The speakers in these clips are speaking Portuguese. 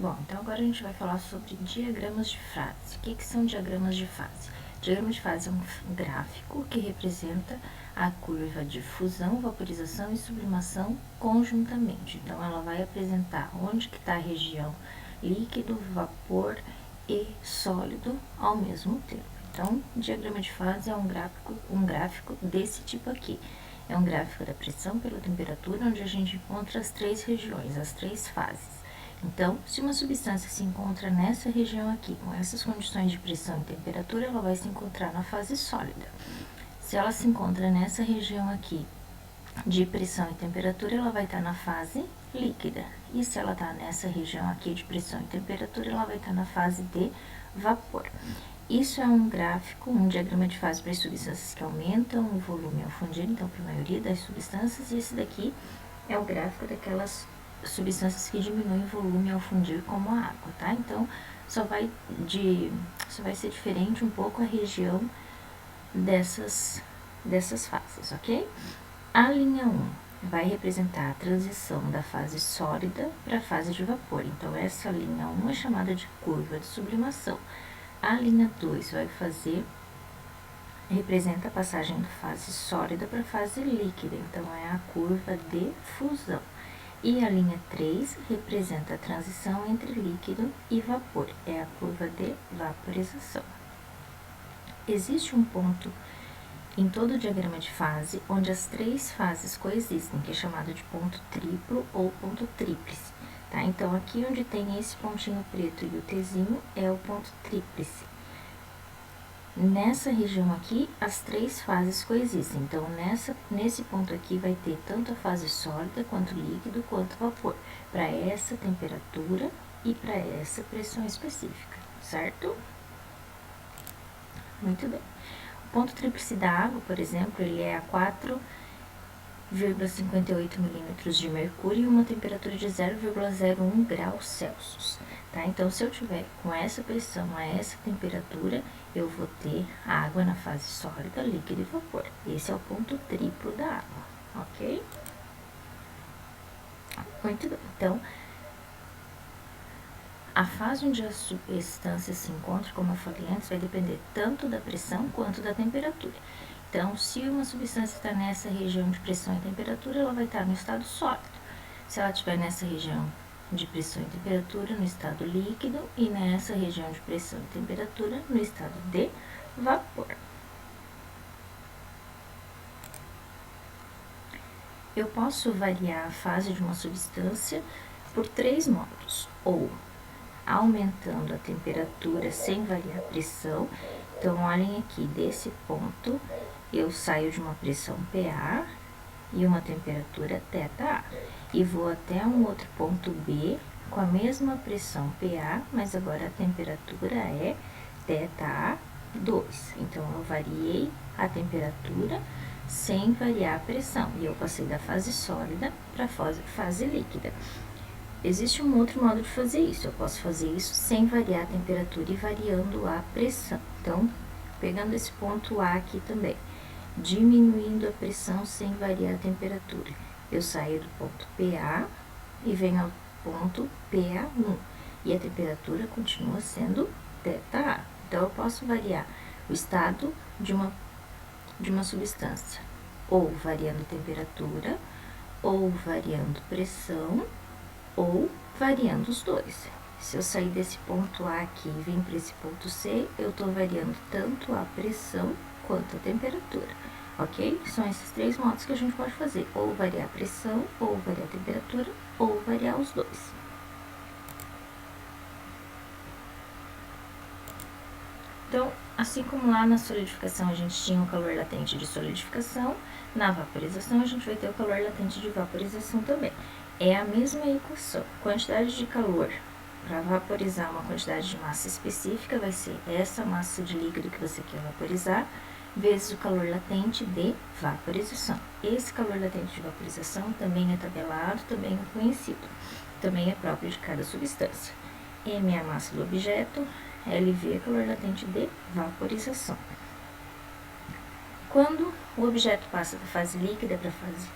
Bom, então agora a gente vai falar sobre diagramas de fase. O que são diagramas de fase? Diagrama de fase é um gráfico que representa a curva de fusão, vaporização e sublimação conjuntamente. Então, ela vai apresentar onde que está a região líquido, vapor e sólido ao mesmo tempo. Então, diagrama de fase é um gráfico desse tipo aqui. É um gráfico da pressão pela temperatura, onde a gente encontra as três regiões, as três fases. Então, se uma substância se encontra nessa região aqui, com essas condições de pressão e temperatura, ela vai se encontrar na fase sólida. Se ela se encontra nessa região aqui de pressão e temperatura, ela vai estar na fase líquida. E se ela está nessa região aqui de pressão e temperatura, ela vai estar na fase de vapor. Isso é um gráfico, um diagrama de fase para as substâncias que aumentam o volume ao fundir, então para a maioria das substâncias, e esse daqui é o gráfico daquelas substâncias que diminuem o volume ao fundir como a água, tá? Então, só vai ser diferente um pouco a região dessas fases, ok? A linha 1 vai representar a transição da fase sólida para a fase de vapor. Então, essa linha 1 é chamada de curva de sublimação. A linha 2 representa a passagem da fase sólida para a fase líquida. Então, é a curva de fusão. E a linha 3 representa a transição entre líquido e vapor, é a curva de vaporização. Existe um ponto em todo o diagrama de fase onde as três fases coexistem, que é chamado de ponto triplo ou ponto tríplice, tá? Então, aqui onde tem esse pontinho preto e o Tzinho é o ponto tríplice. Nessa região aqui, as três fases coexistem. Então, nesse ponto aqui vai ter tanto a fase sólida, quanto líquido, quanto vapor, para essa temperatura e para essa pressão específica, certo? Muito bem. O ponto tríplice da água, por exemplo, ele é a 4,58 milímetros de mercúrio e uma temperatura de 0,01 graus Celsius, tá? Então, se eu tiver com essa pressão a essa temperatura, eu vou ter água na fase sólida, líquido e vapor. Esse é o ponto triplo da água, ok? Muito bem. Então, a fase onde a substância se encontra, como eu falei antes, vai depender tanto da pressão quanto da temperatura. Então, se uma substância está nessa região de pressão e temperatura, ela vai estar no estado sólido. Se ela estiver nessa região de pressão e temperatura, no estado líquido, e nessa região de pressão e temperatura, no estado de vapor. Eu posso variar a fase de uma substância por três modos, ou aumentando a temperatura sem variar a pressão. Então, olhem aqui, desse ponto, eu saio de uma pressão PA e uma temperatura θA, e vou até um outro ponto B com a mesma pressão PA, mas agora a temperatura é θ2. Então, eu variei a temperatura sem variar a pressão, e eu passei da fase sólida para a fase líquida. Existe um outro modo de fazer isso, eu posso fazer isso sem variar a temperatura e variando a pressão. Então, pegando esse ponto A aqui também, diminuindo a pressão sem variar a temperatura. Eu saio do ponto PA e venho ao ponto PA1, e a temperatura continua sendo θA. Então, eu posso variar o estado de uma substância, ou variando temperatura, ou variando pressão, ou variando os dois. Se eu sair desse ponto A aqui e vir para esse ponto C, eu estou variando tanto a pressão quanto a temperatura, ok? São esses três modos que a gente pode fazer, ou variar a pressão, ou variar a temperatura, ou variar os dois. Então, assim como lá na solidificação a gente tinha o calor latente de solidificação, na vaporização a gente vai ter o calor latente de vaporização também. É a mesma equação. Quantidade de calor para vaporizar uma quantidade de massa específica vai ser essa massa de líquido que você quer vaporizar, vezes o calor latente de vaporização. Esse calor latente de vaporização também é tabelado, também é conhecido, também é próprio de cada substância. M é a massa do objeto, LV é calor latente de vaporização. Quando o objeto passa da fase líquida para a fase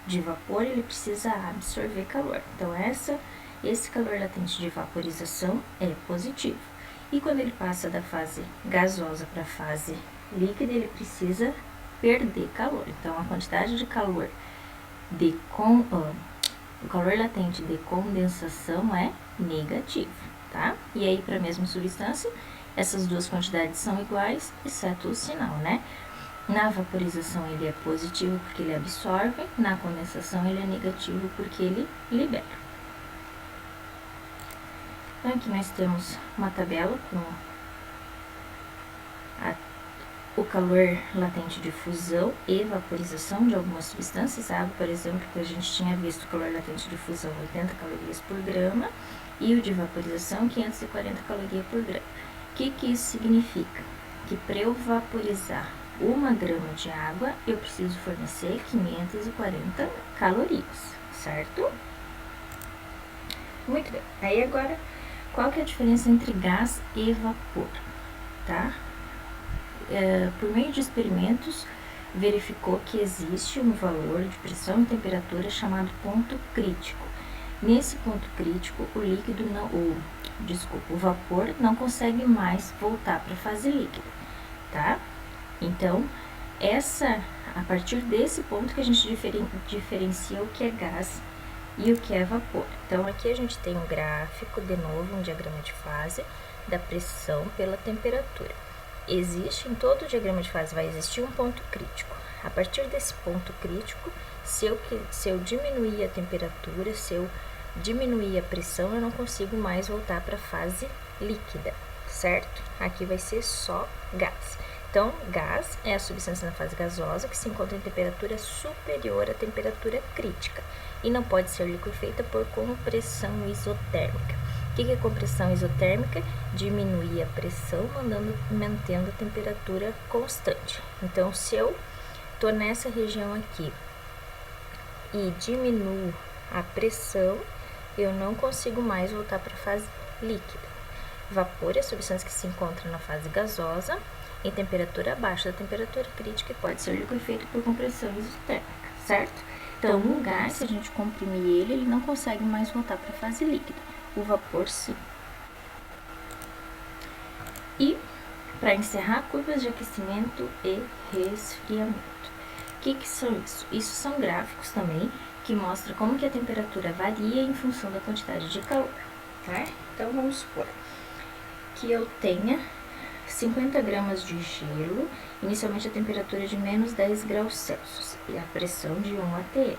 de vapor, ele precisa absorver calor. Então, essa esse calor latente de vaporização é positivo. E quando ele passa da fase gasosa para a fase líquida, ele precisa perder calor. Então, a quantidade de calor o calor latente de condensação é negativo, tá? E aí, para a mesma substância, essas duas quantidades são iguais, exceto o sinal, né? Na vaporização ele é positivo porque ele absorve, na condensação ele é negativo porque ele libera. Então, aqui nós temos uma tabela com o calor latente de fusão e vaporização de algumas substâncias. A água, por exemplo, que a gente tinha visto, o calor latente de fusão 80 calorias por grama e o de vaporização 540 calorias por grama. O que isso significa? Que para eu vaporizar 1 grama de água, eu preciso fornecer 540 calorias, certo? Muito bem. Aí agora, qual que é a diferença entre gás e vapor, tá? Por meio de experimentos, verificou que existe um valor de pressão e temperatura chamado ponto crítico. Nesse ponto crítico, o vapor não consegue mais voltar para a fase líquida, tá? Então, a partir desse ponto que a gente diferencia o que é gás e o que é vapor. Então, aqui a gente tem um gráfico, de novo, um diagrama de fase da pressão pela temperatura. Em todo diagrama de fase vai existir um ponto crítico. A partir desse ponto crítico, se eu diminuir a temperatura, se eu diminuir a pressão, eu não consigo mais voltar para a fase líquida, certo? Aqui vai ser só gás. Então, gás é a substância na fase gasosa que se encontra em temperatura superior à temperatura crítica e não pode ser liquefeita por compressão isotérmica. O que é compressão isotérmica? Diminuir a pressão mantendo a temperatura constante. Então, se eu estou nessa região aqui e diminuo a pressão, eu não consigo mais voltar para a fase líquida. Vapor é a substância que se encontra na fase gasosa em temperatura abaixo da temperatura crítica e pode ser liquefeito por compressão isotérmica, certo? Então, o gás, se a gente comprimir ele não consegue mais voltar para a fase líquida. O vapor, sim. E, para encerrar, curvas de aquecimento e resfriamento. O que são isso? Isso são gráficos também que mostram como que a temperatura varia em função da quantidade de calor, tá? Então, vamos supor que eu tenha 50 gramas de gelo, inicialmente a temperatura de menos 10 graus Celsius e a pressão de 1 atm.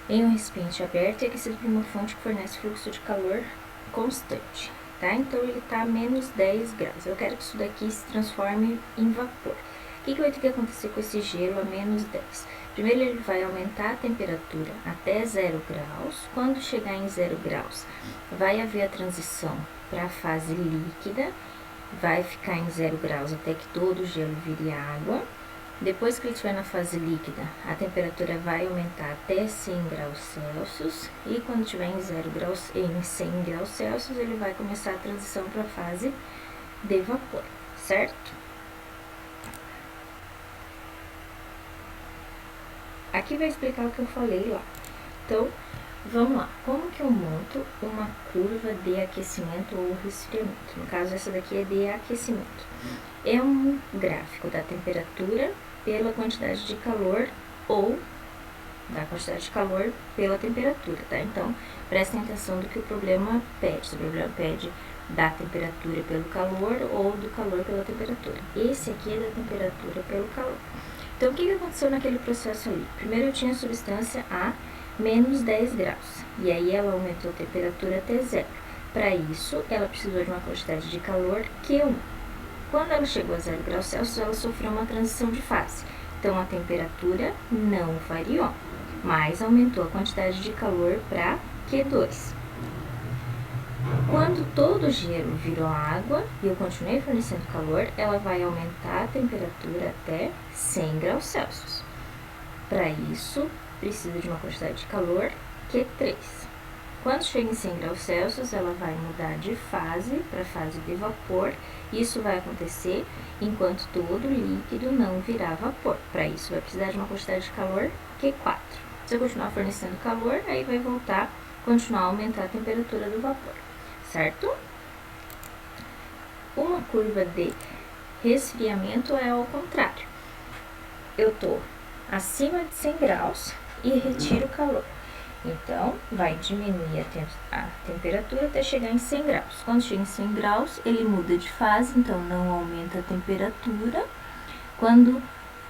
Em um recipiente aberto e aquecido por uma fonte que fornece fluxo de calor constante, tá? Então, ele está a menos 10 graus. Eu quero que isso daqui se transforme em vapor. O que vai ter que acontecer com esse gelo a menos 10? Primeiro, ele vai aumentar a temperatura até 0 graus. Quando chegar em 0 graus, vai haver a transição para a fase líquida. Vai ficar em 0 graus até que todo o gelo vire água. Depois que ele estiver na fase líquida, a temperatura vai aumentar até 100 graus Celsius. E quando estiver em 100 graus Celsius, ele vai começar a transição para a fase de vapor, certo? Aqui vai explicar o que eu falei lá. Então, vamos lá. Como que eu monto uma curva de aquecimento ou resfriamento? No caso, essa daqui é de aquecimento. É um gráfico da temperatura pela quantidade de calor ou da quantidade de calor pela temperatura, tá? Então, prestem atenção do que o problema pede. Se o problema pede da temperatura pelo calor ou do calor pela temperatura. Esse aqui é da temperatura pelo calor. Então, o que aconteceu naquele processo ali? Primeiro, eu tinha a substância a menos 10 graus. E aí, ela aumentou a temperatura até 0. Para isso, ela precisou de uma quantidade de calor Q1. Quando ela chegou a 0 graus Celsius, ela sofreu uma transição de fase. Então, a temperatura não variou, mas aumentou a quantidade de calor para Q2. Quando todo o gelo virou água e eu continuei fornecendo calor, ela vai aumentar a temperatura até 100 graus Celsius. Para isso, precisa de uma quantidade de calor Q3. Quando chega em 100 graus Celsius, ela vai mudar de fase para fase de vapor. Isso vai acontecer enquanto todo líquido não virar vapor. Para isso, vai precisar de uma quantidade de calor Q4. Se eu continuar fornecendo calor, aí vai voltar continuar a aumentar a temperatura do vapor, certo? Uma curva de resfriamento é ao contrário. Eu tô acima de 100 graus e retiro o calor. Então, vai diminuir a temperatura até chegar em 100 graus. Quando chega em 100 graus, ele muda de fase, então não aumenta a temperatura. Quando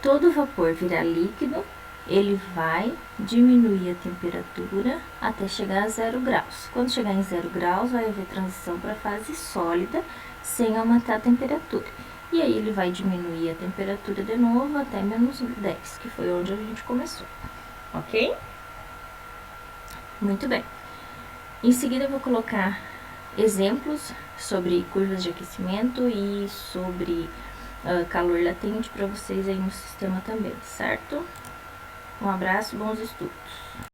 todo o vapor virar líquido, ele vai diminuir a temperatura até chegar a 0 graus. Quando chegar em 0 graus, vai haver transição para a fase sólida, sem aumentar a temperatura. E aí ele vai diminuir a temperatura de novo até menos 10, que foi onde a gente começou, ok? Muito bem. Em seguida eu vou colocar exemplos sobre curvas de aquecimento e sobre calor latente para vocês aí no sistema também, certo? Um abraço, bons estudos!